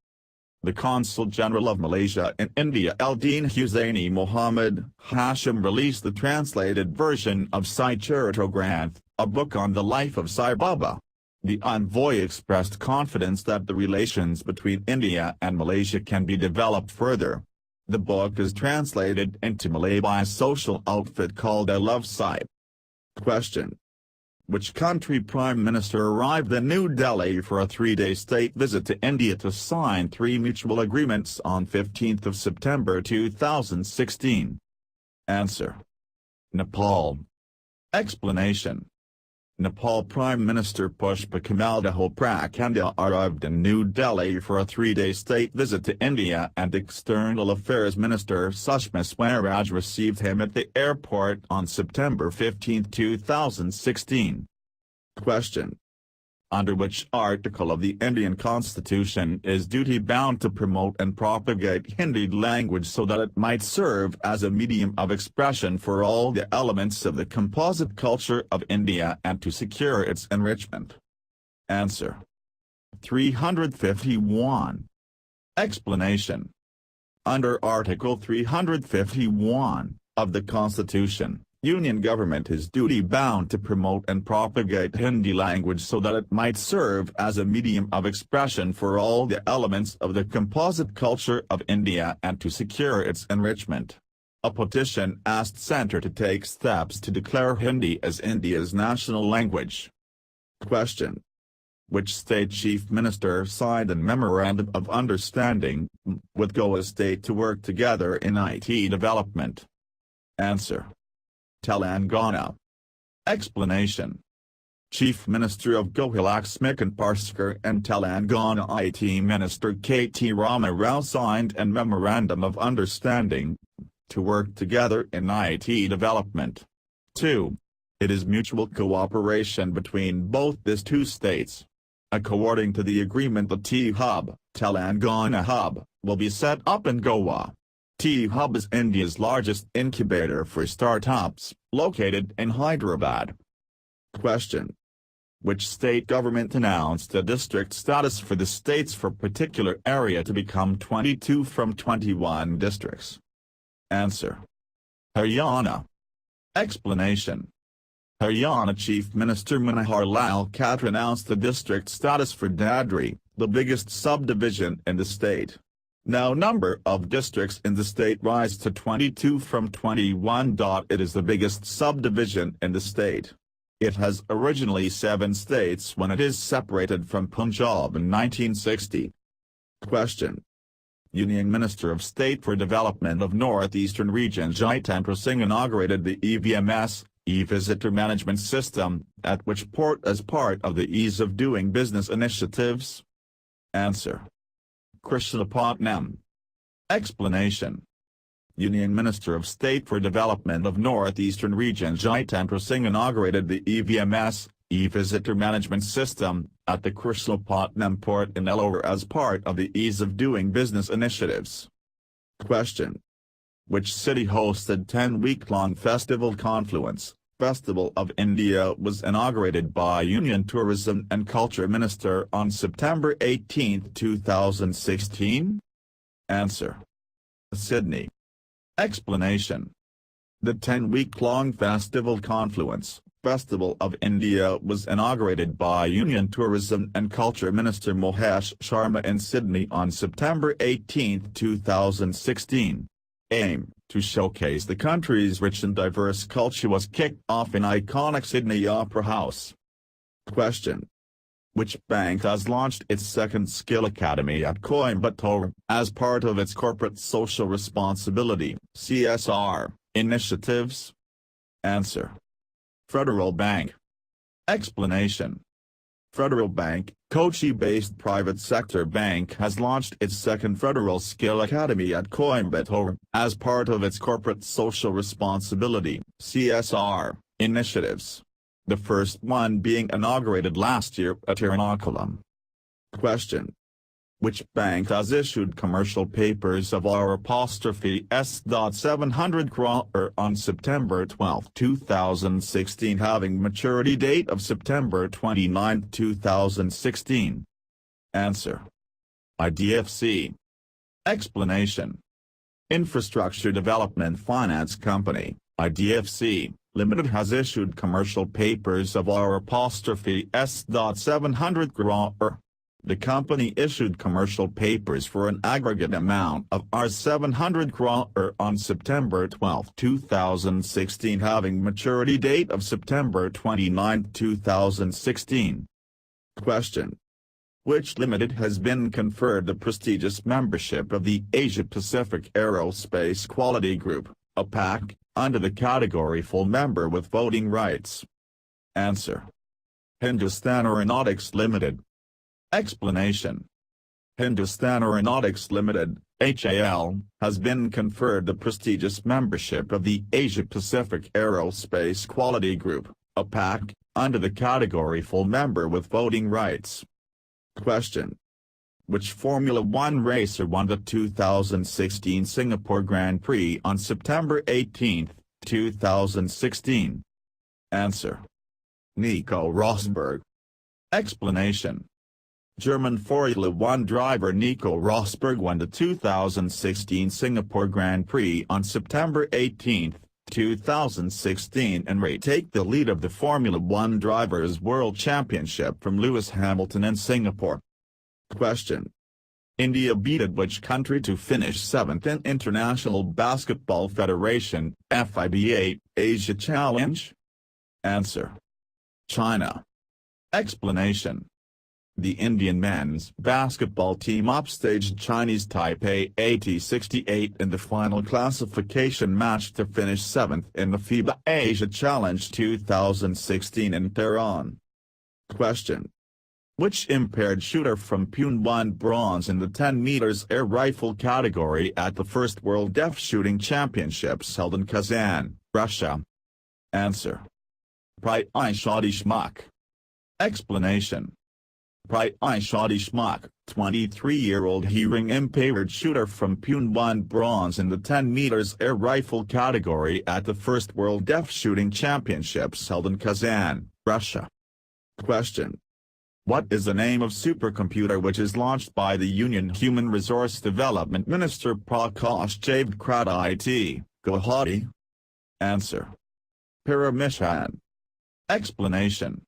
the Consul General of Malaysia in India Eldeen Hussaini Muhammad Hashim released the translated version of Sai Charitra Granth, a book on the life of Sai Baba. The envoy expressed confidence that the relations between India and Malaysia can be developed further. The book is translated into Malay by a social outfit called I Love Sai. Question: which country Prime Minister arrived in New Delhi for a 3-day state visit to India to sign 3 mutual agreements on 15 September 2016? Answer: Nepal. Explanation: Nepal Prime Minister Pushpa Kamal Dahal Prakanda arrived in New Delhi for a 3-day state visit to India, and External Affairs Minister Sushma Swaraj received him at the airport on September 15, 2016. Question: under which article of the Indian Constitution is duty bound to promote and propagate Hindi language so that it might serve as a medium of expression for all the elements of the composite culture of India and to secure its enrichment? Answer: 351. Explanation: under Article 351 of the Constitution, Union government is duty-bound to promote and propagate Hindi language so that it might serve as a medium of expression for all the elements of the composite culture of India and to secure its enrichment. A petition asked Centre to take steps to declare Hindi as India's national language. Question: which state chief minister signed a memorandum of understanding with Goa state to work together in IT development? Answer: Telangana. Explanation: Chief Minister of Goa Laxmikan Parskar and Telangana IT Minister K.T. Rama Rao signed a memorandum of understanding to work together in IT development. 2. It is mutual cooperation between both these 2 states. According to the agreement, the T-Hub, Telangana Hub, will be set up in Goa. T-Hub is India's largest incubator for startups, located in Hyderabad. Question: which state government announced a district status for the states for particular area to become 22 from 21 districts? Answer. Haryana. Explanation. Haryana Chief Minister Manohar Lal Khattar announced the district status for Dadri, the biggest subdivision in the state. Now number of districts in the state rise to 22 from 21. It is the biggest subdivision in the state. It has originally 7 states when it is separated from Punjab in 1960. Question. Union Minister of State for Development of Northeastern Region Jitendra Singh inaugurated the EVMS, e-Visitor Management System, at which port as part of the Ease of Doing Business initiatives? Answer. Krishnapatnam. Explanation. Union Minister of State for Development of Northeastern Region Jitendra Singh inaugurated the EVMS, e-Visitor Management System, at the Krishnapatnam port in Ellore as part of the Ease of Doing Business initiatives. Question. Which city hosted 10-week-long festival Confluence, Festival of India was inaugurated by Union Tourism and Culture Minister on September 18, 2016? Answer. Sydney. Explanation. The 10-week-long festival Confluence, Festival of India was inaugurated by Union Tourism and Culture Minister Mohesh Sharma in Sydney on September 18, 2016. Aim to showcase the country's rich and diverse culture was kicked off in iconic Sydney Opera House. Question. Which bank has launched its second skill academy at Coimbatore, as part of its corporate social responsibility (CSR) initiatives? Answer. Federal Bank. Explanation. Federal Bank, Kochi-based private sector bank has launched its second Federal Skill Academy at Coimbatore, as part of its corporate social responsibility (CSR) initiatives. The first one being inaugurated last year at Ernakulam. Question. Which bank has issued commercial papers of R'(S.700 crore on September 12, 2016 having maturity date of September 29, 2016? Answer. IDFC. Explanation. Infrastructure Development Finance Company, IDFC, Limited has issued commercial papers of R'(S.700 crore. The company issued commercial papers for an aggregate amount of R'700 crore on September 12, 2016 having maturity date of September 29, 2016. Question. Which Limited has been conferred the prestigious membership of the Asia-Pacific Aerospace Quality Group, APAC, under the category Full Member with Voting Rights? Answer. Hindustan Aeronautics Limited. Explanation. Hindustan Aeronautics Limited, HAL, has been conferred the prestigious membership of the Asia-Pacific Aerospace Quality Group, APAC, under the category Full Member with Voting Rights. Question. Which Formula One racer won the 2016 Singapore Grand Prix on September 18, 2016? Answer. Nico Rosberg. Explanation. German Formula One driver Nico Rosberg won the 2016 Singapore Grand Prix on September 18, 2016 and retake the lead of the Formula One Drivers' World Championship from Lewis Hamilton in Singapore. Question. India beat which country to finish 7th in International Basketball Federation (FIBA) Asia Challenge? Answer. China. Explanation. The Indian men's basketball team upstaged Chinese Taipei 80-68 in the final classification match to finish 7th in the FIBA Asia Challenge 2016 in Tehran. Question. Which impaired shooter from Pune won bronze in the 10 meters air rifle category at the first World Deaf Shooting Championships held in Kazan, Russia? Answer. Shadi Shmak. Explanation. Shadi Shmak, 23-year-old hearing impaired shooter from Pune won bronze in the 10 meters air rifle category at the first World Deaf Shooting Championships held in Kazan, Russia. Question. What is the name of supercomputer which is launched by the Union Human Resource Development Minister Prakash Javadekar IT, Guwahati? Answer. Paramission. Explanation.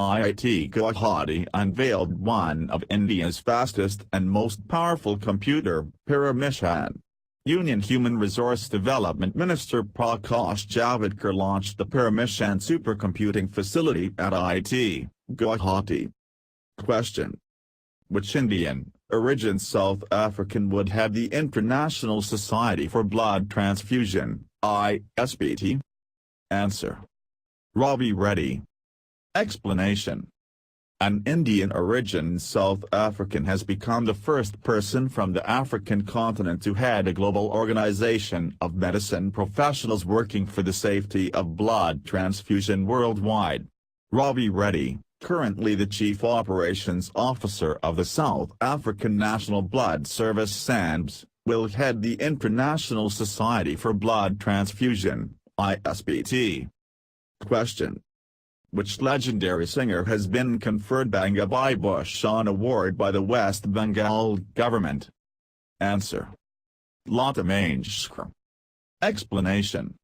IIT Guwahati unveiled one of India's fastest and most powerful computer, Paramission. Union Human Resource Development Minister Prakash Javadekar launched the Paramission supercomputing facility at IIT, Guwahati. Question. Which Indian, origin South African would head the International Society for Blood Transfusion, ISBT? Answer. Ravi Reddy. Explanation. An Indian origin South African has become the first person from the African continent to head a global organization of medicine professionals working for the safety of blood transfusion worldwide. Ravi Reddy, currently the Chief Operations Officer of the South African National Blood Service SANBS, will head the International Society for Blood Transfusion, ISBT. Question. Which legendary singer has been conferred Bangabhai Bhushan Award by the West Bengal government? Answer. Lata Mangeshkar. Explanation.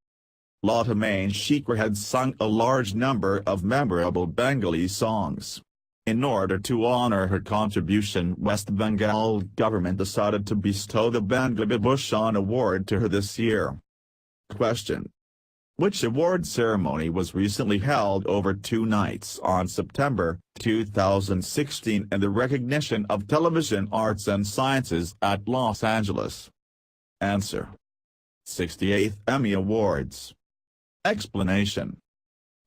Lata Mangeshkar had sung a large number of memorable Bengali songs. In order to honor her contribution, West Bengal government decided to bestow the Bangabhai Bhushan Award to her this year. Question. Which award ceremony was recently held over 2 nights on September 2016 in the recognition of television arts and sciences at Los Angeles? Answer. 68th Emmy Awards. Explanation.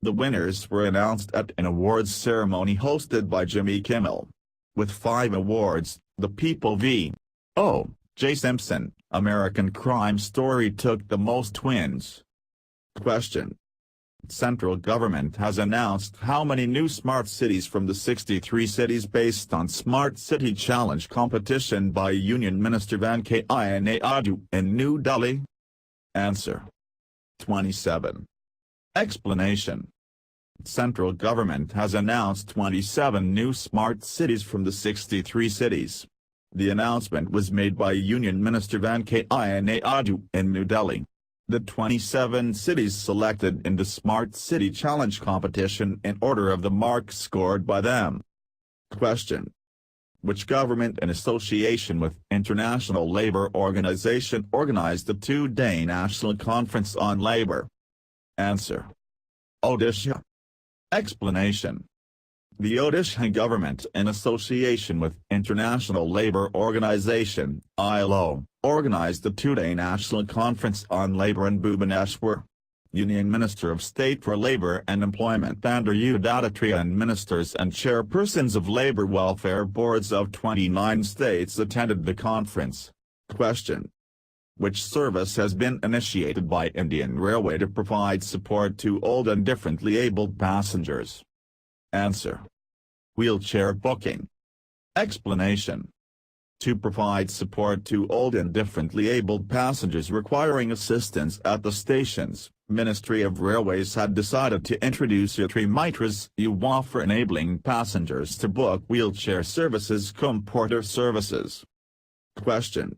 The winners were announced at an awards ceremony hosted by Jimmy Kimmel. With 5 awards, The People v. O.J. Simpson, American Crime Story took the most wins. Question. Central government has announced how many new smart cities from the 63 cities based on Smart City Challenge competition by Union Minister Venkaiah Naidu in New Delhi? Answer. 27. Explanation. Central government has announced 27 new smart cities from the 63 cities. The announcement was made by Union Minister Venkaiah Naidu in New Delhi. The 27 cities selected in the Smart City Challenge competition in order of the marks scored by them. Question. Which government in association with International Labour Organization organized the 2-day National Conference on Labour? Answer. Odisha. Explanation. The Odisha government in association with International Labour Organization, ILO, organized the 2-day National Conference on Labour in Bhubaneswar. Union Minister of State for Labour and Employment Bandaryu Dattatreya and ministers and chairpersons of labour welfare boards of 29 states attended the conference. Question. Which service has been initiated by Indian Railway to provide support to old and differently abled passengers? Answer. Wheelchair booking. Explanation. To provide support to old and differently abled passengers requiring assistance at the stations, Ministry of Railways had decided to introduce Yatri Mitras Yuva for enabling passengers to book wheelchair services cum porter services. Question.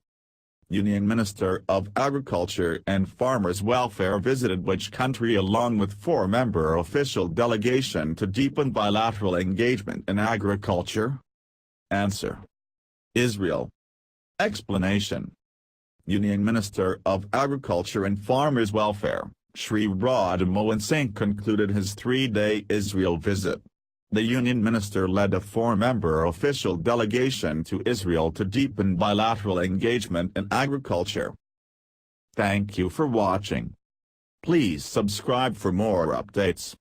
Union Minister of Agriculture and Farmers Welfare visited which country along with 4-member official delegation to deepen bilateral engagement in agriculture? Answer. Israel. Explanation. Union Minister of Agriculture and Farmers Welfare, Shri Radha Mohan Singh concluded his 3-day Israel visit. The Union Minister led a 4-member official delegation to Israel to deepen bilateral engagement in agriculture. Thank you for watching. Please subscribe for more updates.